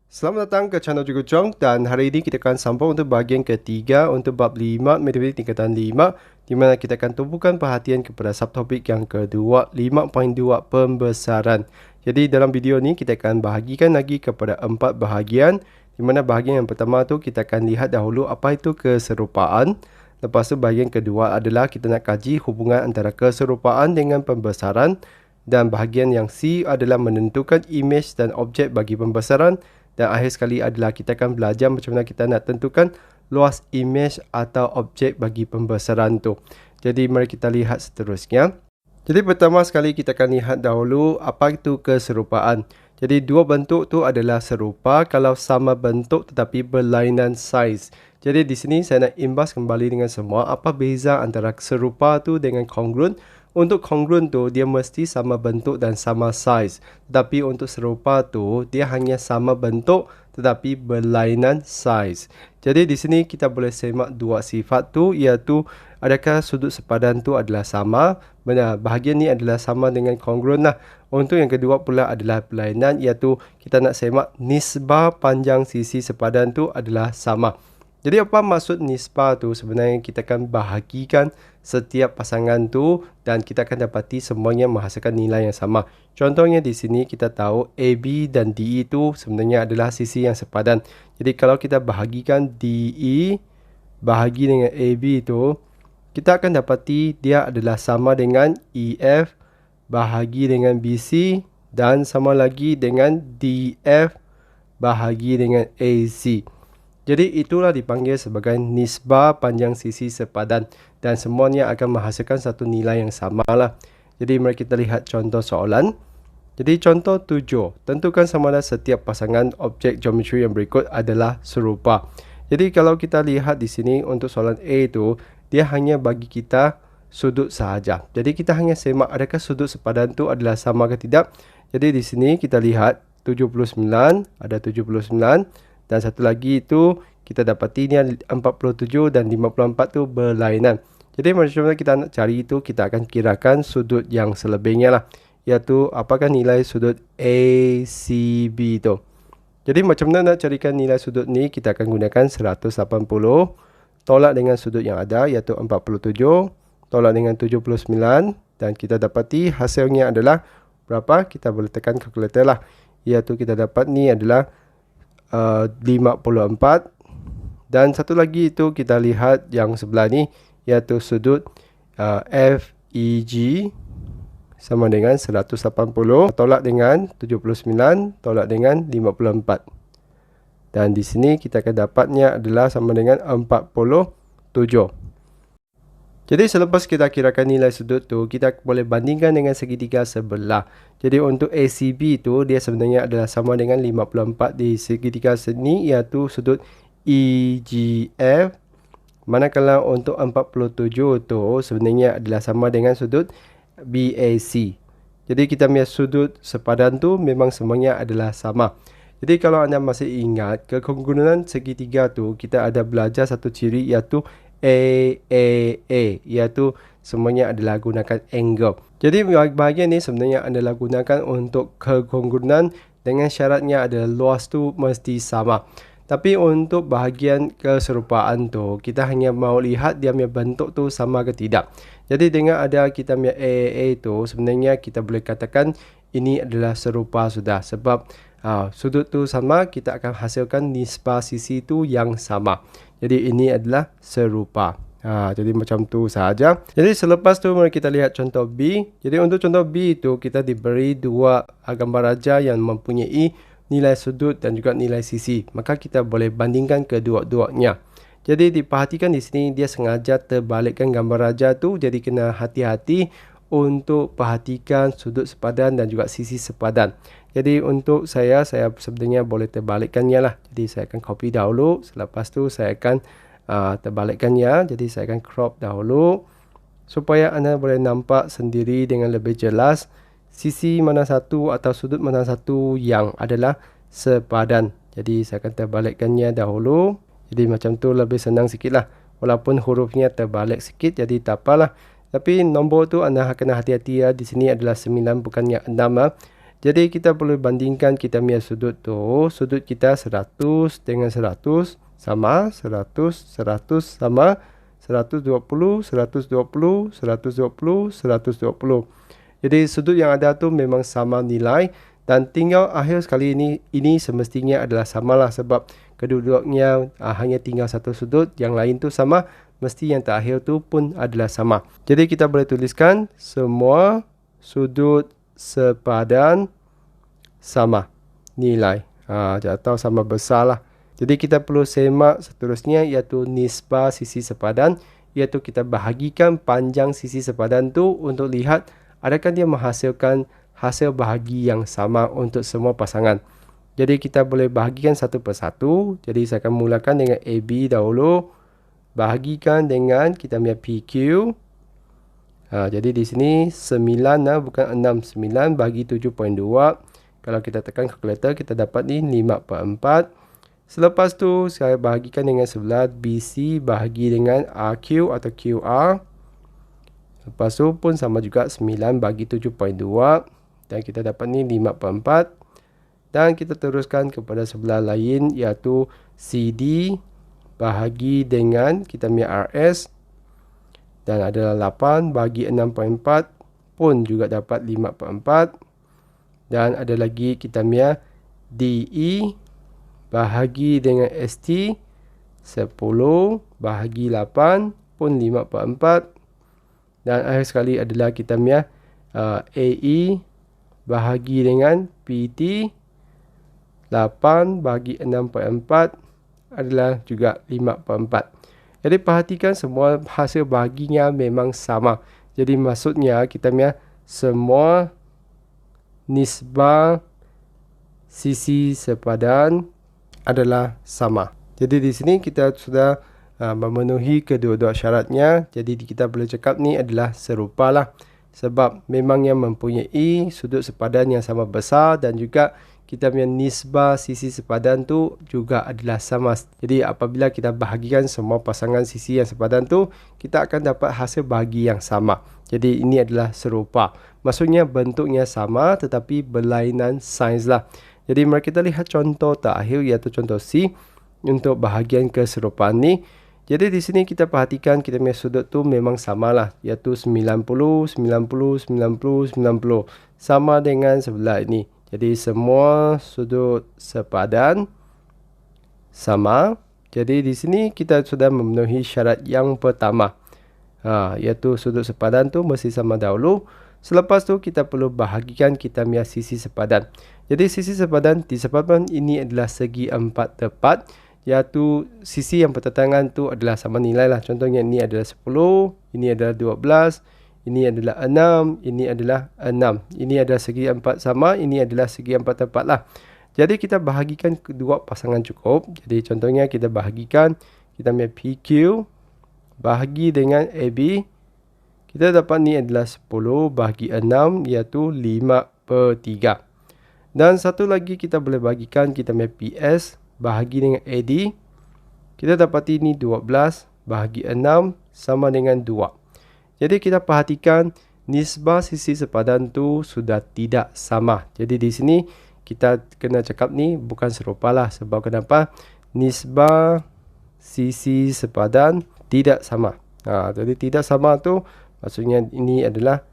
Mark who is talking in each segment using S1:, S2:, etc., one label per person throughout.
S1: Selamat datang ke channel Cikgu Chong dan hari ini kita akan sambung untuk bahagian ketiga untuk bab 5 matematik tingkatan 5 di mana kita akan tumpukan perhatian kepada subtopik yang kedua 5.2 pembesaran. Jadi dalam video ni kita akan bahagikan lagi kepada 4 bahagian di mana bahagian yang pertama tu kita akan lihat dahulu apa itu keserupaan. Lepas tu bahagian kedua adalah kita nak kaji hubungan antara keserupaan dengan pembesaran dan bahagian yang C adalah menentukan imej dan objek bagi pembesaran. Dan akhir sekali adalah kita akan belajar macam mana kita nak tentukan luas imej atau objek bagi pembesaran tu. Jadi mari kita lihat seterusnya. Jadi pertama sekali kita akan lihat dahulu apa itu keserupaan. Jadi dua bentuk tu adalah serupa kalau sama bentuk tetapi berlainan saiz. Jadi di sini saya nak imbas kembali dengan semua apa beza antara serupa tu dengan kongruent. Untuk kongruent tu dia mesti sama bentuk dan sama saiz. Tetapi untuk serupa tu dia hanya sama bentuk tetapi berlainan saiz. Jadi di sini kita boleh semak dua sifat tu iaitu adakah sudut sepadan tu adalah sama? Benar, bahagian ni adalah sama dengan kongruent lah. Untuk yang kedua pula adalah berlainan iaitu kita nak semak nisbah panjang sisi sepadan tu adalah sama. Jadi apa maksud nisbah tu? Sebenarnya kita akan bahagikan setiap pasangan tu dan kita akan dapati semuanya menghasilkan nilai yang sama. Contohnya di sini kita tahu AB dan DE itu sebenarnya adalah sisi yang sepadan. Jadi kalau kita bahagikan DE bahagi dengan AB itu, kita akan dapati dia adalah sama dengan EF bahagi dengan BC dan sama lagi dengan DF bahagi dengan AC. Jadi itulah dipanggil sebagai nisbah panjang sisi sepadan dan semuanya akan menghasilkan satu nilai yang sama lah. Jadi mari kita lihat contoh soalan. Jadi contoh 7, tentukan sama ada setiap pasangan objek geometri yang berikut adalah serupa. Jadi kalau kita lihat di sini untuk soalan A itu, dia hanya bagi kita sudut sahaja. Jadi kita hanya semak adakah sudut sepadan itu adalah sama ke tidak. Jadi di sini kita lihat 79, ada 79. Dan satu lagi itu kita dapati ni 47 dan 54 tu berlainan. Jadi macam mana kita nak cari itu, kita akan kirakan sudut yang selebihnya lah. Iaitu apakah nilai sudut ACB tu. Jadi macam mana nak carikan nilai sudut ni, kita akan gunakan 180. Tolak dengan sudut yang ada iaitu 47. Tolak dengan 79. Dan kita dapati hasilnya adalah berapa? Kita boleh tekan kalkulator lah. Iaitu kita dapat ni adalah 54. Dan satu lagi itu kita lihat yang sebelah ni iaitu sudut FEG sama dengan 180 tolak dengan 79 tolak dengan 54. Dan di sini kita akan dapatnya adalah sama dengan 47. Jadi selepas kita kirakan nilai sudut tu, kita boleh bandingkan dengan segitiga sebelah. Jadi untuk ACB tu dia sebenarnya adalah sama dengan 54 di segitiga sini iaitu sudut EGF. Manakala untuk 47 tu sebenarnya adalah sama dengan sudut BAC. Jadi kita punya sudut sepadan tu memang semuanya adalah sama. Jadi kalau anda masih ingat kekongruenan segitiga tu, kita ada belajar satu ciri iaitu AAA, iaitu semuanya adalah gunakan angle. Jadi bahagian ni sebenarnya adalah gunakan untuk kekongruenan dengan syaratnya adalah luas tu mesti sama. Tapi untuk bahagian keserupaan tu, kita hanya mau lihat dia punya bentuk tu sama ke tidak. Jadi dengan ada kita punya AAA tu, sebenarnya kita boleh katakan ini adalah serupa sudah. Sebab sudut tu sama, kita akan hasilkan nisbah sisi tu yang sama. Jadi ini adalah serupa. Jadi macam tu sahaja. Jadi selepas tu mari kita lihat contoh B. Jadi untuk contoh B itu kita diberi dua gambar raja yang mempunyai nilai sudut dan juga nilai sisi. Maka kita boleh bandingkan kedua-duanya. Jadi diperhatikan di sini dia sengaja terbalikkan gambar raja tu. Jadi kena hati-hati untuk perhatikan sudut sepadan dan juga sisi sepadan. Jadi untuk saya sebenarnya boleh terbalikkannya lah. Jadi saya akan copy dahulu. Selepas tu saya akan terbalikkannya. Jadi saya akan crop dahulu. Supaya anda boleh nampak sendiri dengan lebih jelas sisi mana satu atau sudut mana satu yang adalah sepadan. Jadi saya akan terbalikkannya dahulu. Jadi macam tu lebih senang sikit lah. Walaupun hurufnya terbalik sikit jadi tak apalah. Tapi nombor tu anda kena hati-hati ya. Di sini adalah 9 bukannya 6 lah. Jadi kita boleh bandingkan kita punya sudut tu. Sudut kita 100 dengan 100 sama 100, 100 sama 120, 120, 120, 120. Jadi sudut yang ada tu memang sama nilai dan tinggal akhir sekali ini semestinya adalah samalah sebab kedua-duanya hanya tinggal satu sudut, yang lain tu sama, mesti yang terakhir tu pun adalah sama. Jadi kita boleh tuliskan semua sudut sepadan sama nilai atau sama besar lah. Jadi kita perlu semak seterusnya iaitu nisbah sisi sepadan, iaitu kita bahagikan panjang sisi sepadan tu untuk lihat adakah dia menghasilkan hasil bahagi yang sama untuk semua pasangan. Jadi kita boleh bahagikan satu persatu. Jadi saya akan mulakan dengan AB dahulu. Bahagikan dengan kita punya PQ. Jadi di sini 9 bukan 6. 9 bagi 7.2. Kalau kita tekan kalkulator kita dapat ni 5/4. Selepas tu saya bahagikan dengan sebelah BC bahagi dengan RQ atau QR. Lepas tu pun sama juga 9 bagi 7.2. Dan kita dapat ni 5/4. Dan kita teruskan kepada sebelah lain iaitu CD bahagi dengan kita punya RS. Dan adalah 8 bagi 6.4 pun juga dapat 5/4. Dan ada lagi kita punya DE bahagi dengan ST 10 bahagi 8 pun 5/4. Dan akhir sekali adalah kita punya AE bahagi dengan PT 8 bagi 6/4 adalah juga 5/4. Jadi perhatikan semua hasil bahaginya memang sama. Jadi maksudnya kita punya semua nisbah sisi sepadan adalah sama. Jadi di sini kita sudah memenuhi kedua-dua syaratnya. Jadi kita boleh cakap ni adalah serupa lah. Sebab memang yang mempunyai sudut sepadan yang sama besar dan juga kita punya nisbah sisi sepadan tu juga adalah sama. Jadi apabila kita bahagikan semua pasangan sisi yang sepadan tu, kita akan dapat hasil bahagi yang sama. Jadi ini adalah serupa. Maksudnya bentuknya sama tetapi berlainan saiz lah. Jadi mari kita lihat contoh terakhir iaitu contoh C untuk bahagian keserupaan ni. Jadi di sini kita perhatikan kita punya sudut tu memang samalah iaitu 90, 90, 90, 90 sama dengan sebelah ini. Jadi semua sudut sepadan sama. Jadi di sini kita sudah memenuhi syarat yang pertama. Iaitu sudut sepadan tu mesti sama dahulu. Selepas tu kita perlu bahagikan kita punya sisi sepadan. Jadi sisi sepadan disebabkan ini adalah segi empat tepat. Iaitu sisi yang bertentangan tu adalah sama nilai lah. Contohnya ini adalah 10, ini adalah 12. Ini adalah 6, ini adalah 6. Ini adalah segi 4 sama, ini adalah segi 4 tepat lah. Jadi kita bahagikan kedua pasangan cukup. Jadi contohnya kita bahagikan, kita punya PQ bahagi dengan AB. Kita dapat ni adalah 10 bahagi 6 iaitu 5/3. Dan satu lagi kita boleh bahagikan kita punya PS bahagi dengan AD. Kita dapat ini 12 bahagi 6 sama dengan 2. Jadi kita perhatikan nisbah sisi sepadan tu sudah tidak sama. Jadi di sini kita kena cakap ni bukan serupa lah. Sebab kenapa? Nisbah sisi sepadan tidak sama. Jadi tidak sama tu maksudnya ini adalah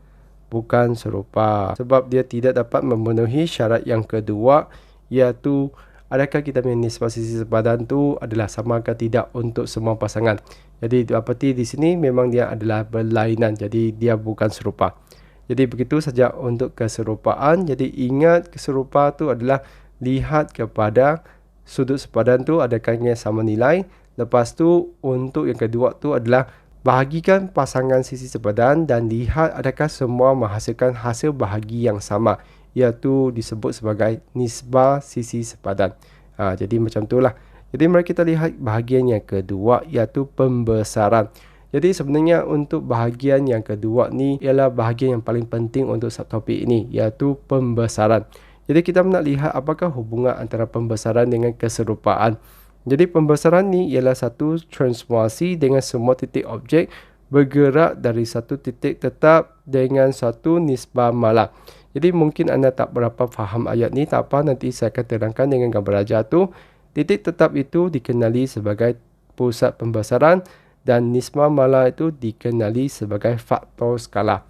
S1: bukan serupa. Sebab dia tidak dapat memenuhi syarat yang kedua iaitu adakah kita punya nisbah sisi sepadan tu adalah sama atau tidak untuk semua pasangan. Jadi seperti di sini memang dia adalah berlainan. Jadi dia bukan serupa. Jadi begitu saja untuk keserupaan. Jadi ingat keserupa tu adalah lihat kepada sudut sepadan tu adakahnya sama nilai. Lepas tu untuk yang kedua tu adalah bahagikan pasangan sisi sepadan dan lihat adakah semua menghasilkan hasil bahagi yang sama. Iaitu disebut sebagai nisbah sisi sepadan. Jadi macam itulah. Jadi mari kita lihat bahagian yang kedua iaitu pembesaran. Jadi sebenarnya untuk bahagian yang kedua ni ialah bahagian yang paling penting untuk subtopik ini iaitu pembesaran. Jadi kita nak lihat apakah hubungan antara pembesaran dengan keserupaan. Jadi pembesaran ni ialah satu transformasi dengan semua titik objek bergerak dari satu titik tetap dengan satu nisbah malah. Jadi mungkin anda tak berapa faham ayat ni, tak apa, nanti saya akan terangkan dengan gambar ajar tu. Titik tetap itu dikenali sebagai pusat pembesaran dan nisbah mala itu dikenali sebagai faktor skala.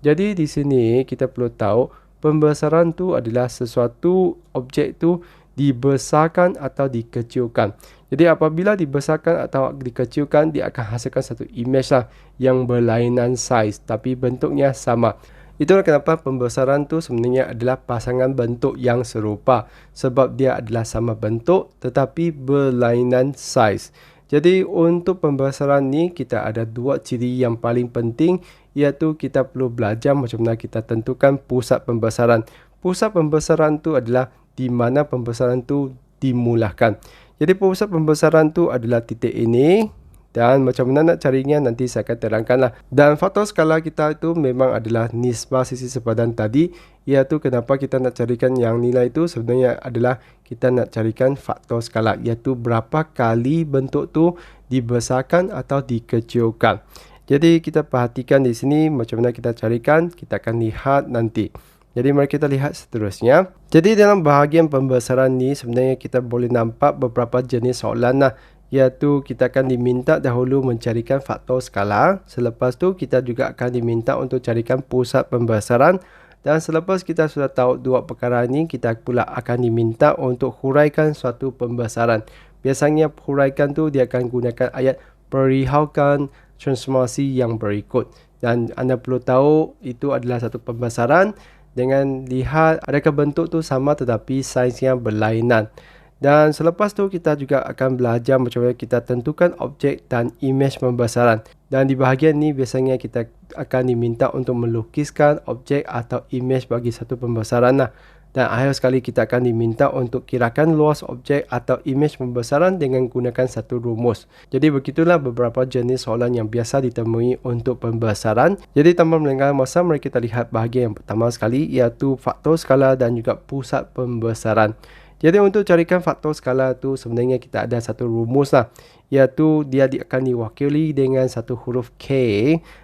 S1: Jadi di sini kita perlu tahu pembesaran tu adalah sesuatu objek tu dibesarkan atau dikecilkan. Jadi apabila dibesarkan atau dikecilkan, dia akan hasilkan satu image lah yang berlainan saiz tapi bentuknya sama. Itulah kenapa pembesaran tu sebenarnya adalah pasangan bentuk yang serupa, sebab dia adalah sama bentuk tetapi berlainan saiz. Jadi untuk pembesaran ni kita ada dua ciri yang paling penting, iaitu kita perlu belajar macam mana kita tentukan pusat pembesaran. Pusat pembesaran tu adalah di mana pembesaran tu dimulakan. Jadi pusat pembesaran tu adalah titik ini, dan macam mana nak carinya nanti saya akan terangkanlah. Dan faktor skala kita itu memang adalah nisbah sisi sepadan tadi, iaitu kenapa kita nak carikan yang nilai itu sebenarnya adalah kita nak carikan faktor skala, iaitu berapa kali bentuk tu dibesarkan atau dikecilkan. Jadi kita perhatikan di sini macam mana kita carikan, kita akan lihat nanti. Jadi mari kita lihat seterusnya. Jadi dalam bahagian pembesaran ni sebenarnya kita boleh nampak beberapa jenis soalan lah. Iaitu kita akan diminta dahulu mencarikan faktor skala. Selepas tu kita juga akan diminta untuk carikan pusat pembesaran. Dan selepas kita sudah tahu dua perkara ini, kita pula akan diminta untuk huraikan suatu pembesaran. Biasanya huraikan tu dia akan gunakan ayat perihalkan transformasi yang berikut. Dan anda perlu tahu itu adalah satu pembesaran dengan lihat adakah bentuk tu sama tetapi saiznya berlainan. Dan selepas tu kita juga akan belajar macam mana kita tentukan objek dan imej pembesaran. Dan di bahagian ni biasanya kita akan diminta untuk melukiskan objek atau imej bagi satu pembesaran lah. Dan akhir sekali kita akan diminta untuk kirakan luas objek atau imej pembesaran dengan gunakan satu rumus. Jadi begitulah beberapa jenis soalan yang biasa ditemui untuk pembesaran. Jadi tanpa melengahkan masa, mari kita lihat bahagian yang pertama sekali, iaitu faktor skala dan juga pusat pembesaran. Jadi untuk carikan faktor skala tu sebenarnya kita ada satu rumus lah, iaitu dia akan diwakili dengan satu huruf K.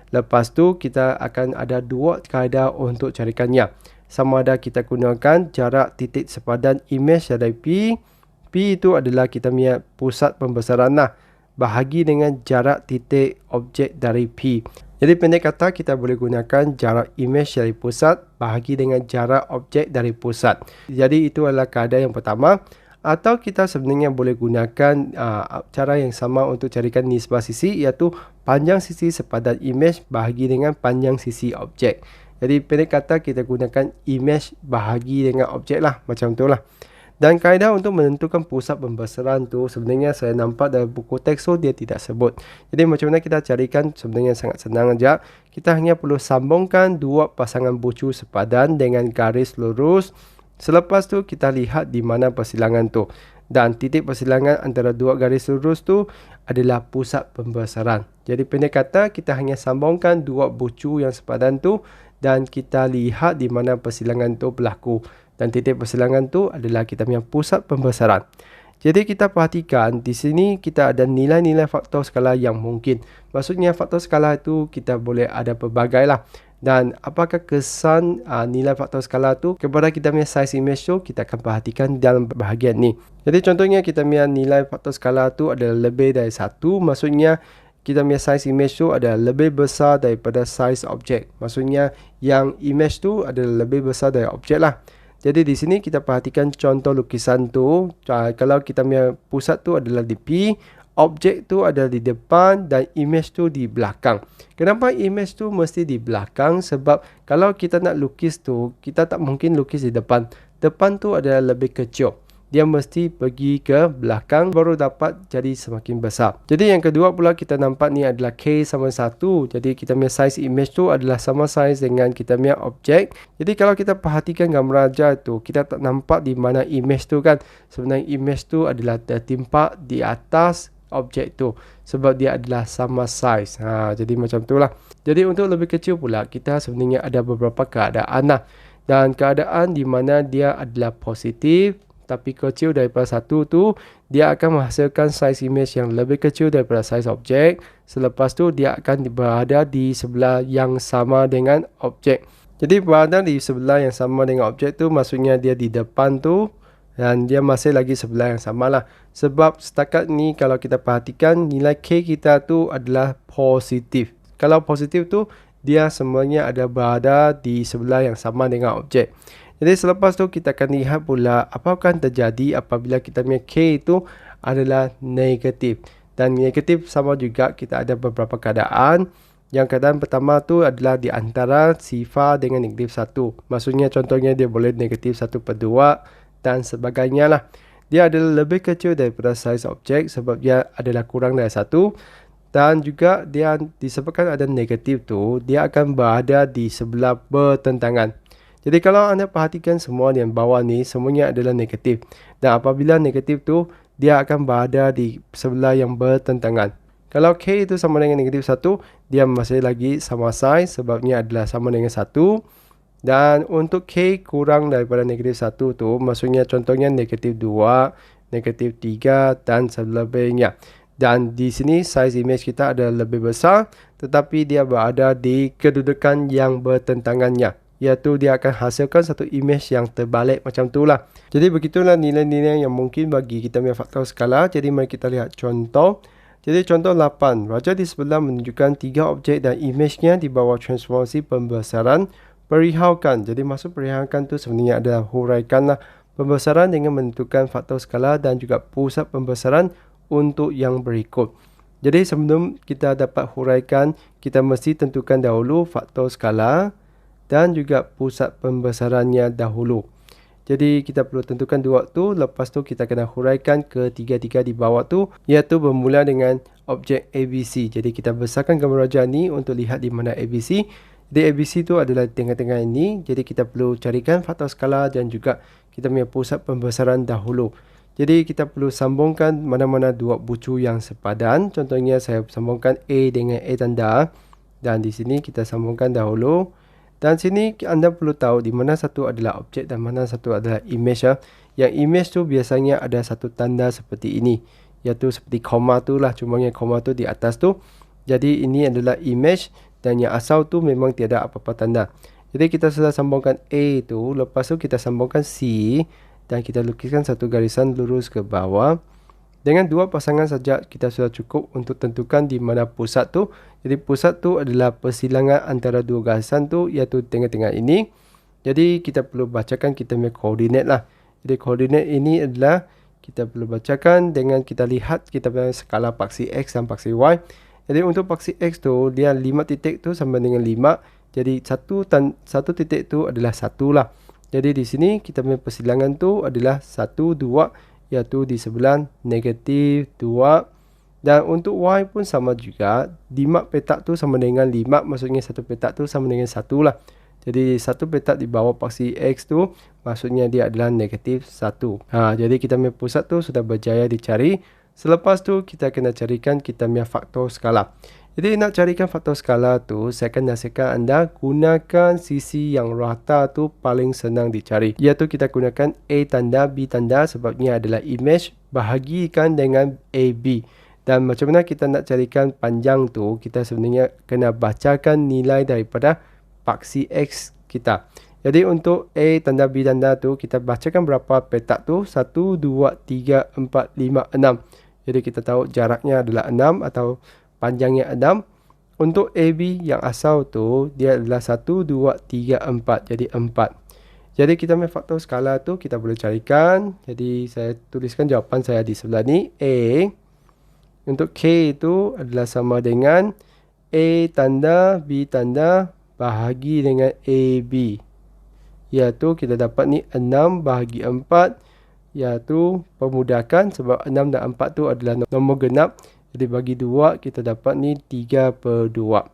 S1: Lepas tu kita akan ada dua kaedah untuk carikannya. Sama ada kita gunakan jarak titik sepadan imej dari P. P itu adalah kita punya pusat pembesaran lah, bahagi dengan jarak titik objek dari P. Jadi pendek kata kita boleh gunakan jarak imej dari pusat bahagi dengan jarak objek dari pusat. Jadi itu adalah kaedah yang pertama. Atau kita sebenarnya boleh gunakan cara yang sama untuk carikan nisbah sisi, iaitu panjang sisi sepadan imej bahagi dengan panjang sisi objek. Jadi pendek kata kita gunakan imej bahagi dengan objek lah, macam tu lah. Dan kaedah untuk menentukan pusat pembesaran tu sebenarnya saya nampak dalam buku teks tu dia tidak sebut. Jadi macam mana kita carikan sebenarnya sangat senang aja. Kita hanya perlu sambungkan dua pasangan bucu sepadan dengan garis lurus. Selepas tu kita lihat di mana persilangan tu. Dan titik persilangan antara dua garis lurus tu adalah pusat pembesaran. Jadi pendek kata kita hanya sambungkan dua bucu yang sepadan tu dan kita lihat di mana persilangan tu berlaku. Dan titik persilangan tu adalah kita punya pusat pembesaran. Jadi kita perhatikan di sini kita ada nilai-nilai faktor skala yang mungkin. Maksudnya faktor skala itu kita boleh ada pelbagai lah. Dan apakah kesan nilai faktor skala tu kepada kita punya size image tu, kita akan perhatikan dalam bahagian ni. Jadi contohnya kita punya nilai faktor skala tu adalah lebih dari 1. Maksudnya kita punya size image tu adalah lebih besar daripada size objek. Maksudnya yang image tu adalah lebih besar dari objek lah. Jadi di sini kita perhatikan contoh lukisan tu. Kalau kita punya pusat tu adalah di P, objek tu adalah di depan dan image tu di belakang. Kenapa image tu mesti di belakang? Sebab kalau kita nak lukis tu, kita tak mungkin lukis di depan. Depan tu adalah lebih kecil. Dia mesti pergi ke belakang baru dapat jadi semakin besar. Jadi yang kedua pula kita nampak ni adalah K sama 1. Jadi kita punya size image tu adalah sama size dengan kita punya objek. Jadi kalau kita perhatikan gambar aja tu, kita tak nampak di mana image tu kan. Sebenarnya image tu adalah tertimpa di atas objek tu sebab dia adalah sama size. Jadi macam tu lah. Jadi untuk lebih kecil pula kita sebenarnya ada beberapa keadaan lah. Dan keadaan di mana dia adalah positif tapi kecil daripada 1 tu, dia akan menghasilkan size image yang lebih kecil daripada size objek. Selepas tu dia akan berada di sebelah yang sama dengan objek. Jadi berada di sebelah yang sama dengan objek tu maksudnya dia di depan tu dan dia masih lagi sebelah yang sama lah. Sebab setakat ni kalau kita perhatikan nilai K kita tu adalah positif. Kalau positif tu dia semuanya ada berada di sebelah yang sama dengan objek. Jadi selepas tu kita akan lihat pula apa akan terjadi apabila kita punya K itu adalah negatif. Dan negatif sama juga kita ada beberapa keadaan. Yang keadaan pertama tu adalah di antara sifar dengan negatif 1. Maksudnya contohnya dia boleh negatif 1/2 dan sebagainya lah. Dia adalah lebih kecil daripada saiz objek sebab dia adalah kurang dari 1. Dan juga dia disebabkan ada negatif tu, dia akan berada di sebelah bertentangan. Jadi kalau anda perhatikan semua yang bawah ni, semuanya adalah negatif. Dan apabila negatif tu, dia akan berada di sebelah yang bertentangan. Kalau K itu sama dengan negatif 1, dia masih lagi sama saiz sebabnya adalah sama dengan 1. Dan untuk K kurang daripada negatif 1 tu, maksudnya contohnya negatif 2, negatif 3 dan selebihnya. Dan di sini saiz image kita adalah lebih besar, tetapi dia berada di kedudukan yang bertentangannya. Iaitu dia akan hasilkan satu image yang terbalik macam tu lah. Jadi begitulah nilai-nilai yang mungkin bagi kita punya faktor skala. Jadi mari kita lihat contoh. Jadi contoh 8, raja di sebelah menunjukkan 3 objek dan imejnya di bawah transformasi pembesaran perihaukan. Jadi maksud perihaukan tu sebenarnya adalah huraikanlah pembesaran dengan menentukan faktor skala dan juga pusat pembesaran untuk yang berikut. Jadi sebelum kita dapat huraikan, kita mesti tentukan dahulu faktor skala dan juga pusat pembesarannya dahulu. Jadi kita perlu tentukan dua tu, lepas tu kita kena huraikan ketiga-tiga di bawah tu, iaitu bermula dengan objek ABC. Jadi kita besarkan gambar raja ni untuk lihat di mana ABC. Jadi ABC tu adalah di tengah-tengah ini, jadi kita perlu carikan faktor skala dan juga kita punya pusat pembesaran dahulu. Jadi kita perlu sambungkan mana-mana dua bucu yang sepadan. Contohnya saya sambungkan A dengan A tanda dan di sini kita sambungkan dahulu. Dan sini anda perlu tahu di mana satu adalah objek dan mana satu adalah image ya. Yang image tu biasanya ada satu tanda seperti ini, iaitu seperti koma tu lah, cuma yang koma tu di atas tu. Jadi ini adalah image dan yang asal tu memang tiada apa-apa tanda. Jadi kita sudah sambungkan A tu, lepas tu kita sambungkan C dan kita lukiskan satu garisan lurus ke bawah. Dengan dua pasangan saja kita sudah cukup untuk tentukan di mana pusat tu. Jadi pusat tu adalah persilangan antara dua garisan tu, iaitu tengah-tengah ini. Jadi kita perlu bacakan kita punya koordinat lah. Jadi koordinat ini adalah kita perlu bacakan dengan kita lihat kita punya skala paksi X dan paksi Y. Jadi untuk paksi X tu dia 5 titik tu sama dengan 5. Jadi satu titik tu adalah 1 lah. Jadi di sini kita punya persilangan tu adalah 1, 2, iaitu di sebelah negatif 2. Dan untuk Y pun sama juga. 5 petak tu sama dengan 5. Maksudnya satu petak tu sama dengan 1 lah. Jadi satu petak di bawah paksi X tu maksudnya dia adalah negatif 1. Jadi kita punya pusat tu sudah berjaya dicari. Selepas tu kita kena carikan kita punya faktor skala. Jadi nak carikan faktor skala tu, saya akan nasihatkan anda gunakan sisi yang rata tu paling senang dicari. Iaitu kita gunakan A tanda, B tanda sebabnya adalah image bahagikan dengan AB. Dan macam mana kita nak carikan panjang tu, kita sebenarnya kena bacakan nilai daripada paksi X kita. Jadi untuk A tanda, B tanda tu, kita bacakan berapa petak tu, 1, 2, 3, 4, 5, 6. Jadi kita tahu jaraknya adalah 6 atau panjangnya 6. Untuk AB yang asal tu dia adalah 1, 2, 3, 4. Jadi 4. Jadi kita punya faktor skala tu kita boleh carikan. Jadi saya tuliskan jawapan saya di sebelah ni. A untuk K itu adalah sama dengan A tanda B tanda bahagi dengan AB. Iaitu kita dapat ni 6 bahagi 4. Iaitu pemudahkan sebab 6 dan 4 tu adalah nombor genap. Jadi bagi 2 kita dapat ni 3/2.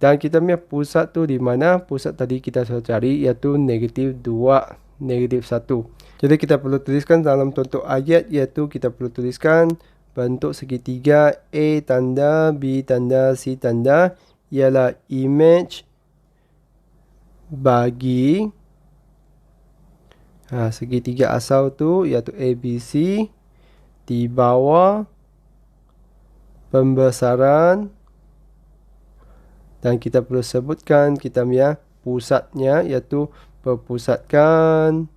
S1: Dan kita punya pusat tu di mana? Pusat tadi kita sudah cari iaitu negatif 2, negatif 1. Jadi kita perlu tuliskan dalam contoh ayat iaitu kita perlu tuliskan bentuk segitiga A tanda, B tanda, C tanda ialah image bagi segitiga asal tu iaitu ABC di bawah pembesaran dan kita perlu sebutkan kita punya pusatnya, iaitu perpusatkan.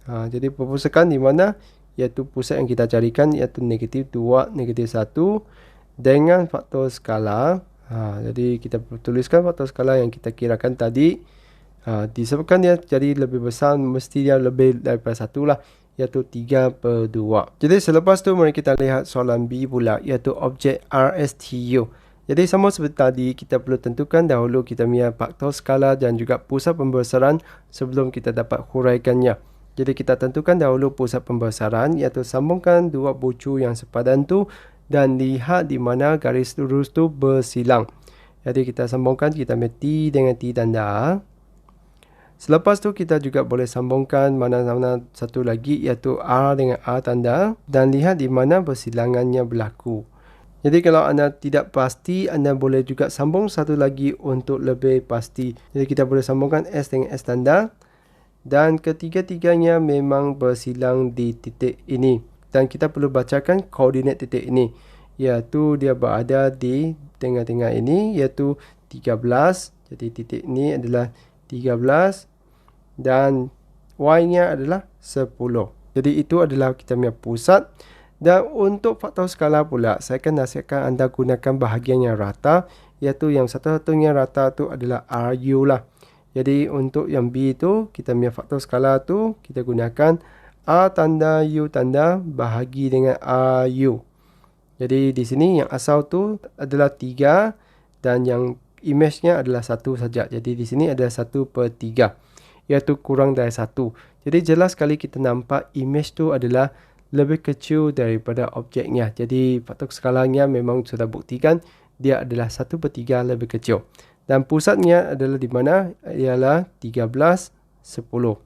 S1: Jadi perpusatkan di mana iaitu pusat yang kita carikan iaitu negatif 2, negatif 1 dengan faktor skala. Jadi kita tuliskan faktor skala yang kita kirakan tadi. Disebabkan dia jadi lebih besar, mesti dia lebih daripada 1 lah, iaitu 3/2. Jadi selepas tu mari kita lihat soalan B pula, iaitu objek RSTU. Jadi sama seperti tadi, kita perlu tentukan dahulu kita punya faktor skala dan juga pusat pembesaran sebelum kita dapat huraikannya. Jadi kita tentukan dahulu pusat pembesaran, iaitu sambungkan dua bucu yang sepadan tu dan lihat di mana garis lurus tu bersilang. Jadi kita sambungkan, kita ambil T dengan T tanda. Selepas tu kita juga boleh sambungkan mana-mana satu lagi, iaitu R dengan R tanda, dan lihat di mana bersilangannya berlaku. Jadi kalau anda tidak pasti, anda boleh juga sambung satu lagi untuk lebih pasti. Jadi kita boleh sambungkan S dengan S tanda. Dan ketiga-tiganya memang bersilang di titik ini. Dan kita perlu bacakan koordinat titik ini. Iaitu dia berada di tengah-tengah ini, iaitu 13. Jadi titik ini adalah 13. Dan Y-nya adalah 10. Jadi itu adalah kita punya pusat. Dan untuk faktor skala pula, saya akan nasihatkan anda gunakan bahagian yang rata, iaitu yang satu-satunya rata tu adalah RU lah. Jadi untuk yang B tu, kita punya faktor skala tu, kita gunakan R tanda U tanda bahagi dengan RU. Jadi di sini yang asal tu adalah 3 dan yang image-nya adalah 1 saja. Jadi di sini ada 1/3, iaitu kurang dari 1. Jadi jelas sekali kita nampak image tu adalah lebih kecil daripada objeknya. Jadi faktor skalanya memang sudah buktikan dia adalah 1/3 lebih kecil. Dan pusatnya adalah di mana? Ialah 13, 10.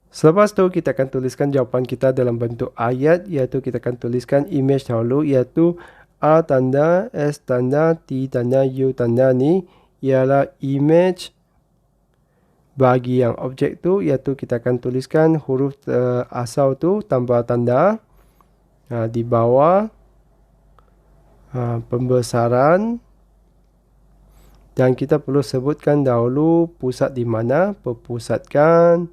S1: Selepas tu kita akan tuliskan jawapan kita dalam bentuk ayat, iaitu kita akan tuliskan image dahulu, iaitu R tanda, S tanda, T tanda, U tanda ni ialah image bagi yang objek tu, iaitu kita akan tuliskan huruf asal tu tambah tanda. Di bawah pembesaran, dan kita perlu sebutkan dahulu pusat di mana, perpusatkan.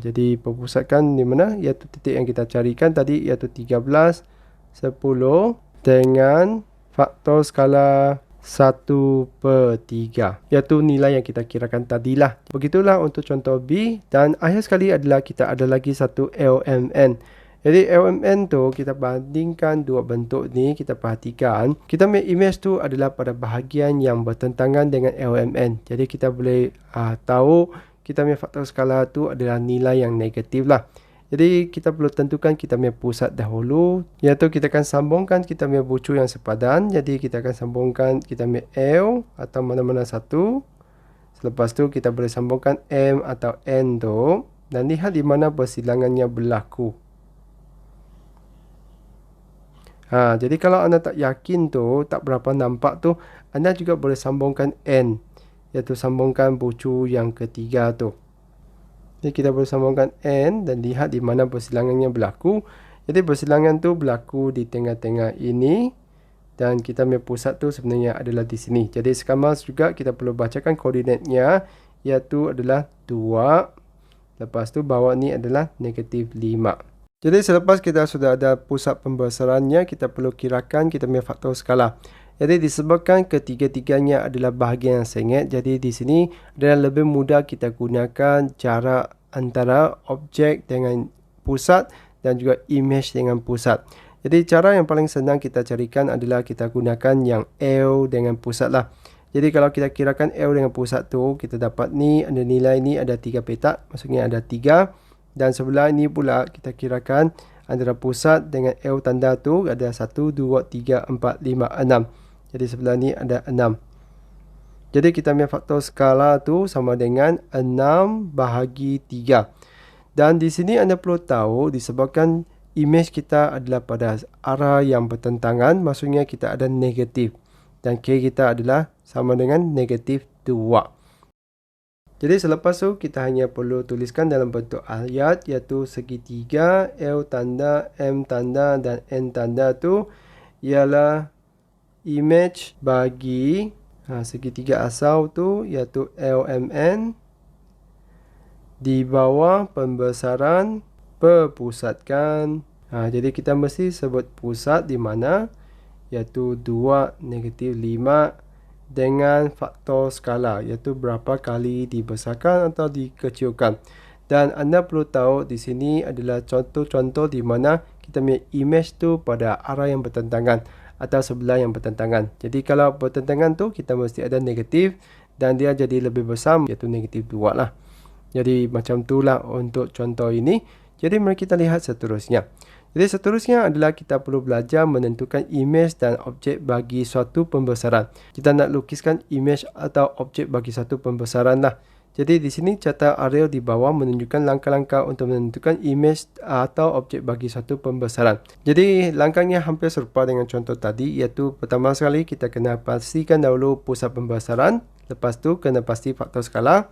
S1: Jadi perpusatkan di mana, iaitu titik yang kita carikan tadi, iaitu 13, 10 dengan faktor skala 1/3, iaitu nilai yang kita kirakan tadilah. Begitulah untuk contoh B. Dan akhir sekali adalah kita ada lagi satu LMN. Jadi LMN tu kita bandingkan dua bentuk ni, kita perhatikan kita punya image tu adalah pada bahagian yang bertentangan dengan LMN. Jadi kita boleh tahu kita punya faktor skala tu adalah nilai yang negatif lah. Jadi kita perlu tentukan kita punya pusat dahulu, iaitu kita akan sambungkan kita punya bucu yang sepadan. Jadi kita akan sambungkan kita punya L atau mana-mana satu. Selepas tu kita boleh sambungkan M atau N tu dan lihat di mana bersilangannya berlaku. Jadi kalau anda tak yakin tu, tak berapa nampak tu, anda juga boleh sambungkan N, iaitu sambungkan bucu yang ketiga tu. Jadi kita boleh sambungkan N dan lihat di mana bersilangannya berlaku. Jadi bersilangan tu berlaku di tengah-tengah ini, dan kita punya pusat tu sebenarnya adalah di sini. Jadi sekamar juga kita perlu bacakan koordinatnya, iaitu adalah 2. Lepas tu bawah ni adalah negatif 5. Jadi selepas kita sudah ada pusat pembesarannya, kita perlu kirakan kita punya faktor skala. Jadi disebabkan ketiga-tiganya adalah bahagian yang sengit, jadi di sini adalah lebih mudah kita gunakan jarak antara objek dengan pusat dan juga image dengan pusat. Jadi cara yang paling senang kita carikan adalah kita gunakan yang L dengan pusat lah. Jadi kalau kita kirakan L dengan pusat tu, kita dapat ni ada nilai ni ada 3 petak, maksudnya ada 3. Dan sebelah ini pula kita kirakan antara pusat dengan L tanda tu ada 1, 2, 3, 4, 5, 6. Jadi sebelah ni ada 6. Jadi kita punya faktor skala tu sama dengan 6/3. Dan di sini anda perlu tahu disebabkan image kita adalah pada arah yang bertentangan, maksudnya kita ada negatif. Dan K kita adalah sama dengan negatif 2. Jadi selepas tu kita hanya perlu tuliskan dalam bentuk ayat, iaitu segitiga L tanda, M tanda dan N tanda tu ialah image bagi Segitiga asal tu iaitu LMN di bawah pembesaran perpusatkan. Jadi kita mesti sebut pusat di mana, iaitu 2, -5 dengan faktor skala, iaitu berapa kali dibesarkan atau dikecilkan. Dan anda perlu tahu di sini adalah contoh-contoh di mana kita punya image tu pada arah yang bertentangan atau sebelah yang bertentangan. Jadi kalau bertentangan tu kita mesti ada negatif dan dia jadi lebih besar, iaitu -2 lah. Jadi macam itulah untuk contoh ini. Jadi mari kita lihat seterusnya. Jadi seterusnya adalah kita perlu belajar menentukan imej dan objek bagi suatu pembesaran. Kita nak lukiskan imej atau objek bagi satu pembesaran lah. Jadi di sini catat area di bawah menunjukkan langkah-langkah untuk menentukan imej atau objek bagi satu pembesaran. Jadi langkahnya hampir serupa dengan contoh tadi, iaitu pertama sekali kita kena pastikan dahulu pusat pembesaran. Lepas tu kena pasti faktor skala.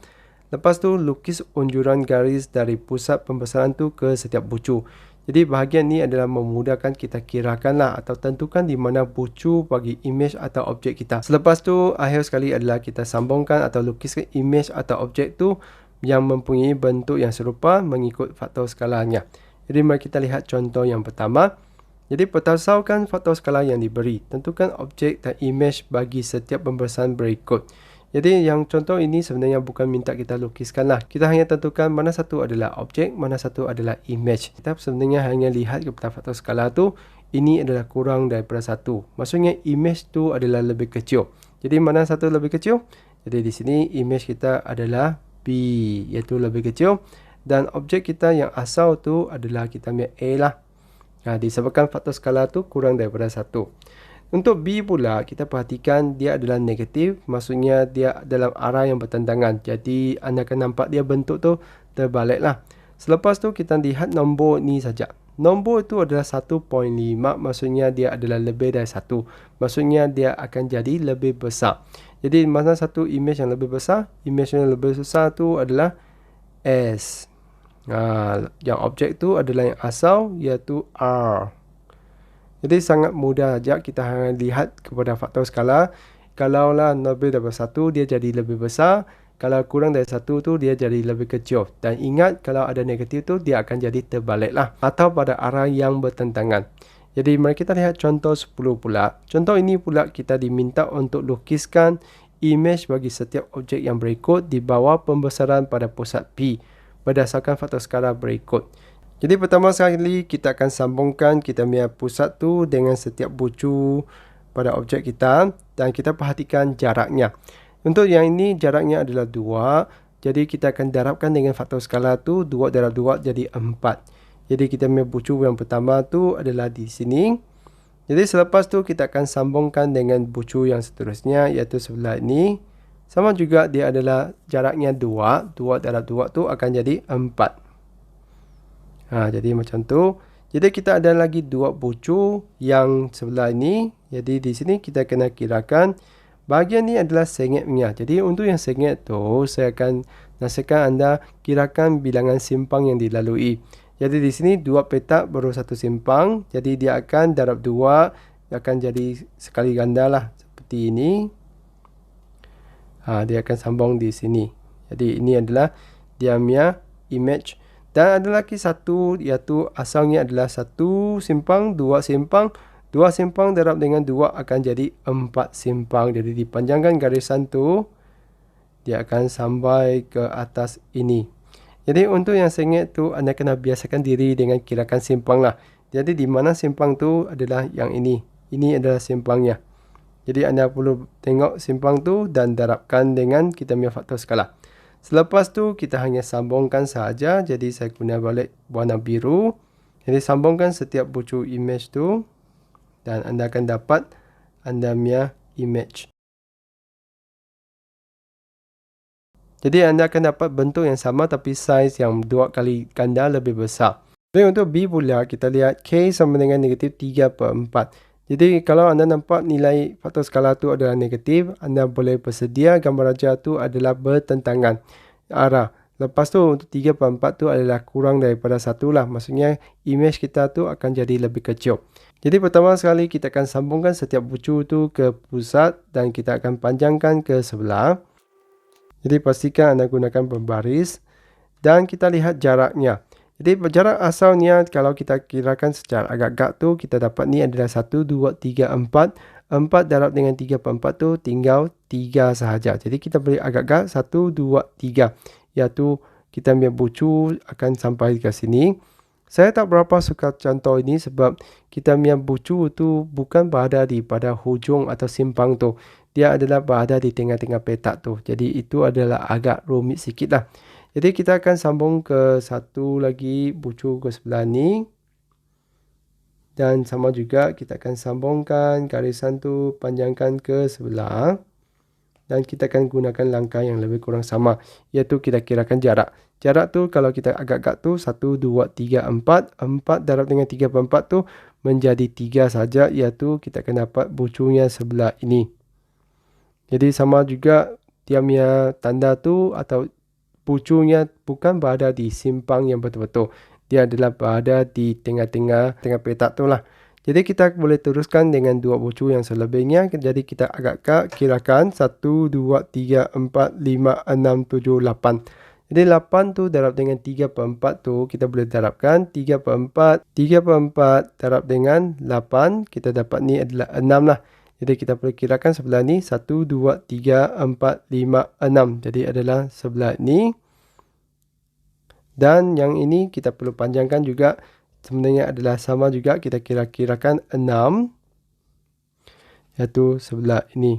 S1: Lepas tu lukis unjuran garis dari pusat pembesaran tu ke setiap bucu. Jadi bahagian ni adalah memudahkan kita kirakanlah atau tentukan di mana bucu bagi imej atau objek kita. Selepas tu akhir sekali adalah kita sambungkan atau lukiskan imej atau objek tu yang mempunyai bentuk yang serupa mengikut faktor skalanya. Jadi mari kita lihat contoh yang pertama. Jadi pertasaukan faktor skala yang diberi. Tentukan objek dan imej bagi setiap pembesaran berikut. Jadi yang contoh ini sebenarnya bukan minta kita lukiskan lah. Kita hanya tentukan mana satu adalah objek, mana satu adalah image. Kita sebenarnya hanya lihat kepada faktor skala tu, ini adalah kurang daripada 1. Maksudnya image tu adalah lebih kecil. Jadi mana satu lebih kecil? Jadi di sini image kita adalah B, iaitu lebih kecil. Dan objek kita yang asal tu adalah kita punya A lah. Disebabkan faktor skala tu kurang daripada 1. Untuk B pula, kita perhatikan dia adalah negatif, maksudnya dia dalam arah yang bertentangan. Jadi anda akan nampak dia bentuk tu terbalik lah. Selepas tu kita lihat nombor ni saja. Nombor itu adalah 1.5, maksudnya dia adalah lebih dari 1. Maksudnya dia akan jadi lebih besar. Jadi mana satu image yang lebih besar? Image yang lebih besar tu adalah S. Yang objek tu adalah yang asal, iaitu R. Jadi sangat mudah saja kita hanya lihat kepada faktor skala. Kalaulah lebih daripada 1 dia jadi lebih besar. Kalau kurang dari 1 tu dia jadi lebih kecil. Dan ingat kalau ada negatif tu dia akan jadi terbalik lah. Atau pada arah yang bertentangan. Jadi mari kita lihat contoh 10 pula. Contoh ini pula kita diminta untuk lukiskan imej bagi setiap objek yang berikut di bawah pembesaran pada pusat P. Berdasarkan faktor skala berikut. Jadi pertama sekali kita akan sambungkan kita punya pusat tu dengan setiap bucu pada objek kita dan kita perhatikan jaraknya. Untuk yang ini jaraknya adalah 2. Jadi kita akan darabkan dengan faktor skala tu 2 darab 2 jadi 4. Jadi kita punya bucu yang pertama tu adalah di sini. Jadi selepas tu kita akan sambungkan dengan bucu yang seterusnya iaitu sebelah ini. Sama juga dia adalah jaraknya 2. 2 darab 2 tu akan jadi 4. Jadi macam tu. Jadi kita ada lagi 2 bucu yang sebelah ini. Jadi di sini kita kena kirakan bahagian ni adalah sengitnya. Jadi untuk yang sengit tu saya akan nasihatkan anda kirakan bilangan simpang yang dilalui. Jadi di sini 2 petak baru 1 simpang. Jadi dia akan darab 2 akan jadi sekali ganda lah seperti ini. Dia akan sambung di sini. Jadi ini adalah dia punya image. Dan ada lagi satu iaitu asalnya adalah 1 simpang, 2 simpang. 2 simpang darab dengan 2 akan jadi 4 simpang. Jadi dipanjangkan garisan tu dia akan sampai ke atas ini. Jadi untuk yang sengit tu anda kena biasakan diri dengan kirakan simpang lah. Jadi di mana simpang tu adalah yang ini. Ini adalah simpangnya. Jadi anda perlu tengok simpang tu dan darabkan dengan kita punya faktor skala. Selepas tu kita hanya sambungkan saja. Jadi saya guna balik warna biru. Jadi sambungkan setiap bucu image tu dan anda akan dapat anda punya image. Jadi anda akan dapat bentuk yang sama tapi saiz yang 2 kali ganda lebih besar. Jadi untuk B pula kita lihat K sama dengan negatif 3/4. Jadi kalau anda nampak nilai faktor skala tu adalah negatif, anda boleh bersedia gambar raja tu adalah bertentangan arah. Lepas tu untuk 3/4 tu adalah kurang daripada 1 lah. Maksudnya image kita tu akan jadi lebih kecil. Jadi pertama sekali kita akan sambungkan setiap bucu tu ke pusat dan kita akan panjangkan ke sebelah. Jadi pastikan anda gunakan berbaris dan kita lihat jaraknya. Jadi jarak asalnya kalau kita kirakan secara agak-agak tu kita dapat ni adalah 1, 2, 3, 4. 4 darab dengan 3/4 tu tinggal 3 sahaja. Jadi kita beri agak-agak 1, 2, 3. Iaitu kita punya bucu akan sampai ke sini. Saya tak berapa suka contoh ini sebab kita punya bucu tu bukan berada di pada hujung atau simpang tu. Dia adalah berada di tengah-tengah petak tu. Jadi itu adalah agak rumit sikit lah. Jadi kita akan sambung ke satu lagi bucu ke sebelah ni. Dan sama juga kita akan sambungkan garisan tu panjangkan ke sebelah. Dan kita akan gunakan langkah yang lebih kurang sama. Iaitu kita kirakan jarak. Jarak tu kalau kita agak-agak tu 1, 2, 3, 4. 4 darab dengan 3/4 tu menjadi 3 saja. Iaitu kita akan dapat bucunya sebelah ini. Jadi sama juga dia punya tanda tu atau bucunya bukan berada di simpang yang betul-betul. Dia adalah berada di tengah-tengah petak tu lah. Jadi kita boleh teruskan dengan dua bucu yang selebihnya. Jadi kita agak-agak kirakan 1, 2, 3, 4, 5, 6, 7, 8. Jadi 8 tu darab dengan 3/4 tu kita boleh darabkan 3/4. 3/4 darab dengan 8. Kita dapat ni adalah 6 lah. Jadi kita boleh kirakan sebelah ni 1, 2, 3, 4, 5, 6. Jadi adalah sebelah ni. Dan yang ini kita perlu panjangkan juga. Sebenarnya adalah sama juga. Kita kira-kirakan 6. Iaitu sebelah ini.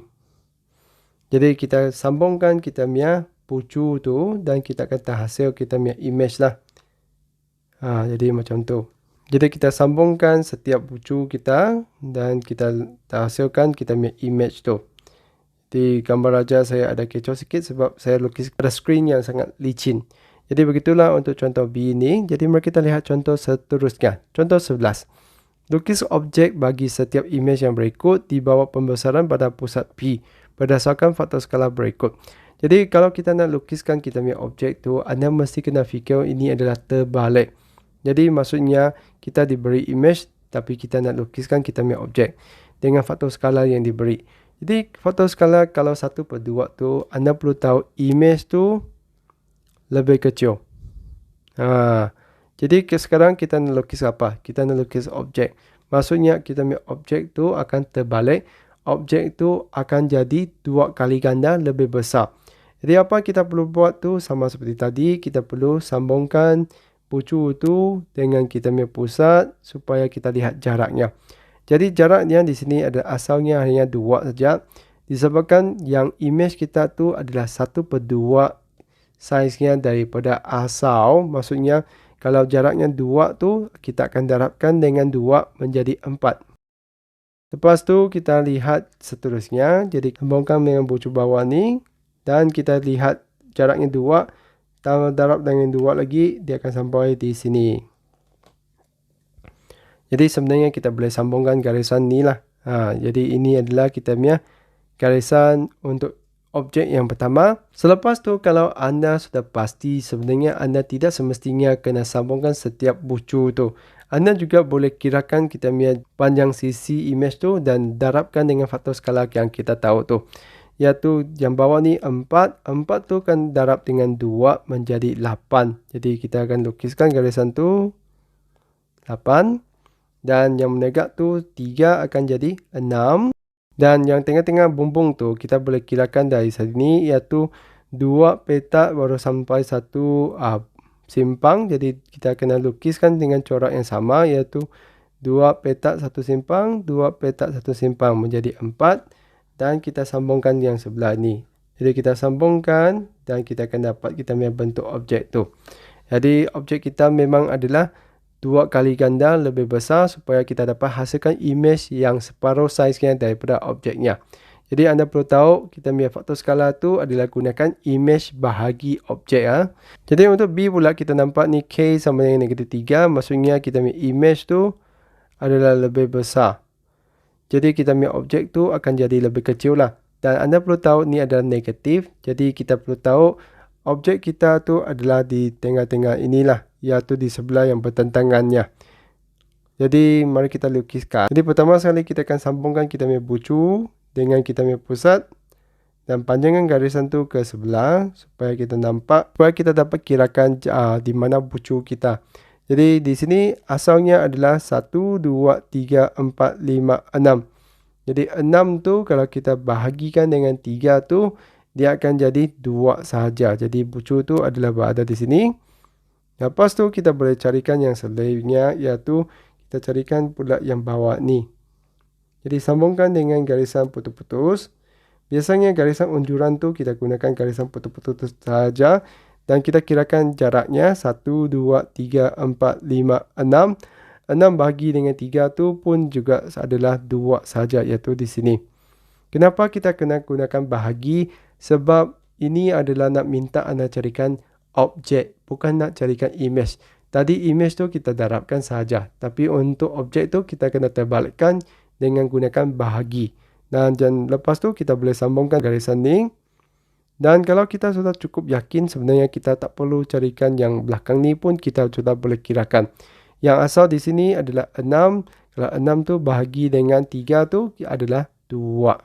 S1: Jadi kita sambungkan kita punya bucu tu. Dan kita akan terhasil kita punya image lah. Jadi macam tu. Jadi kita sambungkan setiap bucu kita dan kita hasilkan kita punya image tu. Di gambar raja saya ada kecoh sikit sebab saya lukis pada skrin yang sangat licin. Jadi begitulah untuk contoh B ini. Jadi mari kita lihat contoh seterusnya. Contoh 11. Lukis objek bagi setiap image yang berikut di bawah pembesaran pada pusat P berdasarkan faktor skala berikut. Jadi kalau kita nak lukiskan kita punya objek tu, anda mesti kena fikir ini adalah terbalik. Jadi maksudnya kita diberi image tapi kita nak lukiskan kita punya objek dengan faktor skala yang diberi. Jadi faktor skala kalau 1/2 tu anda perlu tahu image tu lebih kecil. Jadi sekarang kita nak lukis apa? Kita nak lukis objek. Maksudnya kita punya objek tu akan terbalik. Objek tu akan jadi 2 kali ganda lebih besar. Jadi apa kita perlu buat tu sama seperti tadi. Kita perlu sambungkan bucu tu dengan kita punya pusat supaya kita lihat jaraknya. Jadi jaraknya di sini ada asalnya hanya 2 saja. Disebabkan yang image kita tu adalah 1/2 saiznya daripada asal. Maksudnya kalau jaraknya 2 tu kita akan darabkan dengan 2 menjadi 4. Lepas tu kita lihat seterusnya. Jadi sambungkan dengan bucu bawah ni. Dan kita lihat jaraknya 2. Darab dengan 2 lagi, dia akan sampai di sini. Jadi sebenarnya kita boleh sambungkan garisan ni lah. Jadi ini adalah kita punya garisan untuk objek yang pertama. Selepas tu kalau anda sudah pasti sebenarnya anda tidak semestinya kena sambungkan setiap bucu tu. Anda juga boleh kirakan kita punya panjang sisi image tu dan darabkan dengan faktor skala yang kita tahu tu. Iaitu yang bawah ni 4. 4 tu kan darab dengan 2 menjadi 8. Jadi kita akan lukiskan garisan tu 8. Dan yang menegak tu 3 akan jadi 6. Dan yang tengah-tengah bumbung tu kita boleh kirakan dari sini iaitu 2 petak baru sampai satu simpang. Jadi kita kena lukiskan dengan corak yang sama iaitu 2 petak satu simpang, 2 petak satu simpang menjadi 4. Dan kita sambungkan yang sebelah ni. Jadi kita sambungkan dan kita akan dapat kita punya bentuk objek tu. Jadi objek kita memang adalah 2 kali ganda lebih besar supaya kita dapat hasilkan image yang separuh saiznya daripada objeknya. Jadi anda perlu tahu kita punya faktor skala tu adalah gunakan image bahagi objek. Jadi untuk B pula kita nampak ni K sama dengan -3. Maksudnya kita punya image tu adalah lebih besar. Jadi kita punya objek tu akan jadi lebih kecil lah. Dan anda perlu tahu ni adalah negatif. Jadi kita perlu tahu objek kita tu adalah di tengah-tengah inilah, iaitu di sebelah yang bertentangannya. Jadi mari kita lukiskan. Jadi pertama sekali kita akan sambungkan kita punya bucu dengan kita punya pusat dan panjangkan garisan tu ke sebelah supaya kita nampak, supaya kita dapat kirakan di mana bucu kita. Jadi di sini asalnya adalah 1, 2, 3, 4, 5, 6. Jadi 6 tu kalau kita bahagikan dengan 3 tu, dia akan jadi 2 sahaja. Jadi bucu tu adalah berada di sini. Lepas tu kita boleh carikan yang selainnya, iaitu kita carikan pula yang bawah ni. Jadi sambungkan dengan garisan putus-putus. Biasanya garisan unjuran tu kita gunakan garisan putus-putus sahaja. Dan kita kirakan jaraknya 1, 2, 3, 4, 5, 6. 6 bahagi dengan 3 tu pun juga adalah 2 saja, iaitu di sini. Kenapa kita kena gunakan bahagi? Sebab ini adalah nak minta anda carikan objek, bukan nak carikan image. Tadi image tu kita darabkan saja, tapi untuk objek tu kita kena terbalikkan dengan gunakan bahagi. Dan lepas tu kita boleh sambungkan garisan ni. Dan kalau kita sudah cukup yakin, sebenarnya kita tak perlu carikan yang belakang ni pun kita sudah boleh kirakan. Yang asal di sini adalah 6. Kalau 6 tu bahagi dengan 3 tu adalah 2.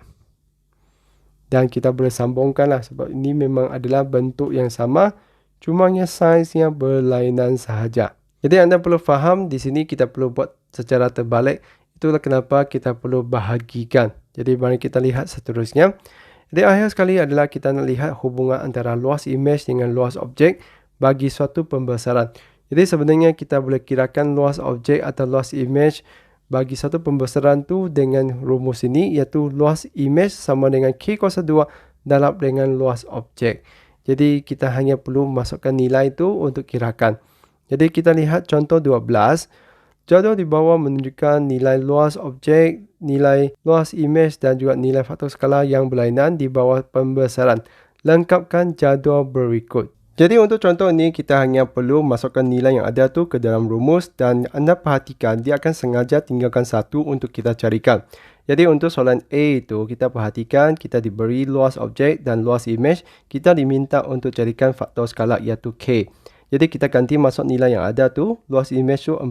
S1: Dan kita boleh sambungkan lah sebab ini memang adalah bentuk yang sama. Cumanya saiznya berlainan sahaja. Jadi anda perlu faham di sini kita perlu buat secara terbalik. Itulah kenapa kita perlu bahagikan. Jadi mari kita lihat seterusnya. Jadi akhir sekali adalah kita nak lihat hubungan antara luas image dengan luas objek bagi suatu pembesaran. Jadi sebenarnya kita boleh kirakan luas objek atau luas image bagi satu pembesaran tu dengan rumus ini, iaitu luas image sama dengan K kuasa 2 darab dengan luas objek. Jadi kita hanya perlu masukkan nilai itu untuk kirakan. Jadi kita lihat contoh 12. Jadual di bawah menunjukkan nilai luas objek, nilai luas image dan juga nilai faktor skala yang berlainan di bawah pembesaran. Lengkapkan jadual berikut. Jadi untuk contoh ini kita hanya perlu masukkan nilai yang ada tu ke dalam rumus dan anda perhatikan dia akan sengaja tinggalkan satu untuk kita carikan. Jadi untuk soalan A itu kita perhatikan kita diberi luas objek dan luas image, kita diminta untuk carikan faktor skala iaitu K. Jadi kita ganti masuk nilai yang ada tu, luas image tu 45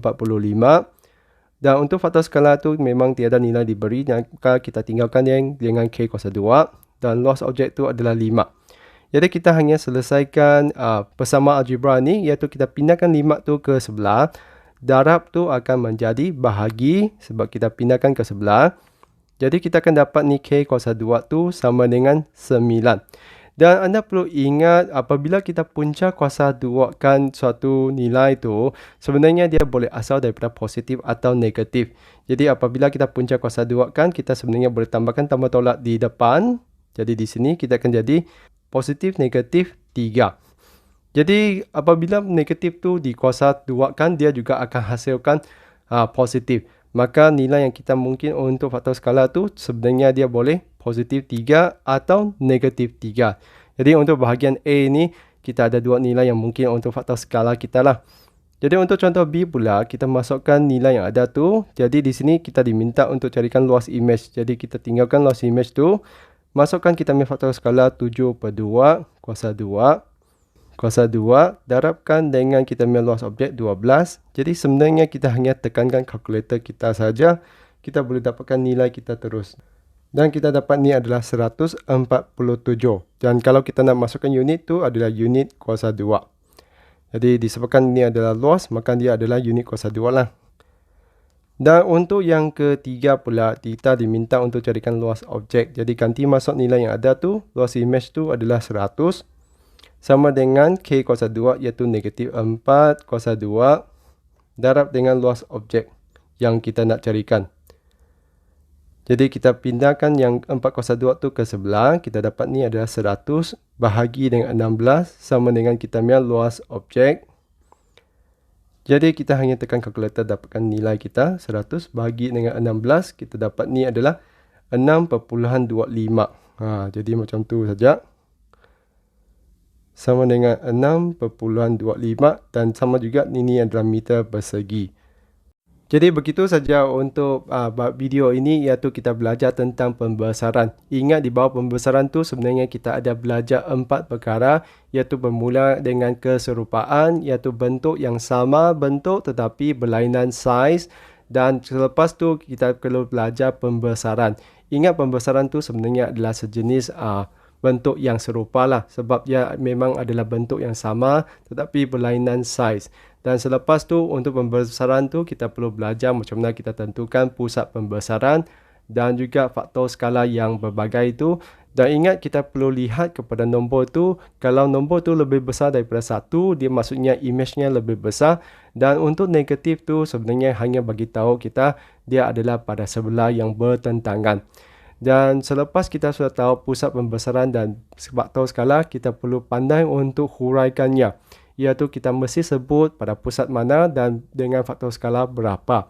S1: dan untuk faktor skala tu memang tiada nilai diberi, maka kita tinggalkan yang dengan K kuasa 2 dan luas objek tu adalah 5. Jadi kita hanya selesaikan persamaan algebra ni, iaitu kita pindahkan 5 tu ke sebelah. Darab tu akan menjadi bahagi sebab kita pindahkan ke sebelah. Jadi kita akan dapat ni K kuasa 2 tu sama dengan 9. Dan anda perlu ingat apabila kita punca kuasa 2 kan suatu nilai tu, sebenarnya dia boleh asal daripada positif atau negatif. Jadi apabila kita punca kuasa 2 kan, kita sebenarnya boleh tambahkan tambah tolak di depan. Jadi di sini kita akan jadi positif, negatif, 3. Jadi apabila negatif tu dikuasa 2 kan, dia juga akan hasilkan positif. Maka nilai yang kita mungkin untuk faktor skala tu sebenarnya dia boleh positif 3 atau negatif 3. Jadi untuk bahagian A ni kita ada dua nilai yang mungkin untuk faktor skala kita lah. Jadi untuk contoh B pula, kita masukkan nilai yang ada tu. Jadi di sini kita diminta untuk carikan luas image. Jadi kita tinggalkan luas image tu. Masukkan kita punya faktor skala 7/2 kuasa 2. Kuasa 2 darabkan dengan kita punya luas objek 12. Jadi sebenarnya kita hanya tekankan kalkulator kita saja. Kita boleh dapatkan nilai kita terus. Dan kita dapat ni adalah 147. Dan kalau kita nak masukkan unit tu adalah unit kuasa 2. Jadi disebabkan ini adalah luas, maka dia adalah unit kuasa 2 lah. Dan untuk yang ketiga pula, kita diminta untuk carikan luas objek. Jadi ganti masuk nilai yang ada tu, luas image tu adalah 100. Sama dengan K kuasa 2 iaitu negatif 4 kuasa 2 darab dengan luas objek yang kita nak carikan. Jadi kita pindahkan yang 4 kuasa 2 tu ke sebelah. Kita dapat ni adalah 100 bahagi dengan 16 sama dengan kita punya luas objek. Jadi kita hanya tekan kalkulator dapatkan nilai kita 100 bahagi dengan 16. Kita dapat ni adalah 6.25. Jadi macam tu saja. Sama dengan 6.25 dan sama juga ini adalah meter persegi. Jadi begitu saja untuk video ini, iaitu kita belajar tentang pembesaran. Ingat di bawah pembesaran tu sebenarnya kita ada belajar 4 perkara, iaitu bermula dengan keserupaan, iaitu bentuk yang sama bentuk tetapi berlainan saiz, dan selepas tu kita perlu belajar pembesaran. Ingat pembesaran tu sebenarnya adalah sejenis bentuk yang serupa lah, sebab dia memang adalah bentuk yang sama tetapi berlainan saiz. Dan selepas tu untuk pembesaran tu kita perlu belajar macam mana kita tentukan pusat pembesaran dan juga faktor skala yang berbagai itu. Dan ingat kita perlu lihat kepada nombor tu, kalau nombor tu lebih besar daripada 1, dia maksudnya image-nya lebih besar. Dan untuk negatif tu sebenarnya hanya bagi tahu kita dia adalah pada sebelah yang bertentangan. Dan selepas kita sudah tahu pusat pembesaran dan faktor skala, kita perlu pandai untuk huraikannya, iaitu kita mesti sebut pada pusat mana dan dengan faktor skala berapa.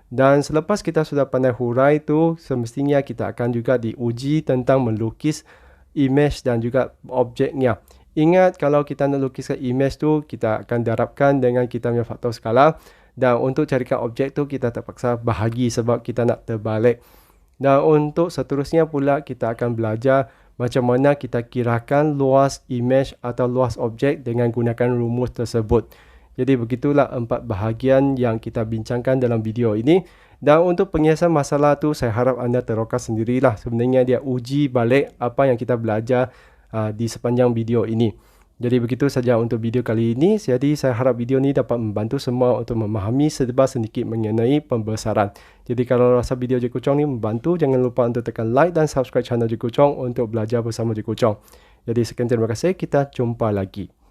S1: Dan selepas kita sudah pandai hurai itu, semestinya kita akan juga diuji tentang melukis image dan juga objeknya. Ingat kalau kita nak lukiskan image tu, kita akan darabkan dengan kita punya faktor skala. Dan untuk carikan objek tu, kita terpaksa bahagi sebab kita nak terbalik. Dan untuk seterusnya pula, kita akan belajar macam mana kita kirakan luas image atau luas objek dengan gunakan rumus tersebut. Jadi begitulah 4 bahagian yang kita bincangkan dalam video ini. Dan untuk penyiasan masalah tu saya harap anda terokak sendirilah. Sebenarnya dia uji balik apa yang kita belajar di sepanjang video ini. Jadi begitu saja untuk video kali ini. Jadi saya harap video ini dapat membantu semua untuk memahami sedikit mengenai pembesaran. Jadi kalau rasa video Cikgu Chong ni membantu, jangan lupa untuk tekan like dan subscribe channel Cikgu Chong untuk belajar bersama Cikgu Chong. Jadi sekian, terima kasih. Kita jumpa lagi.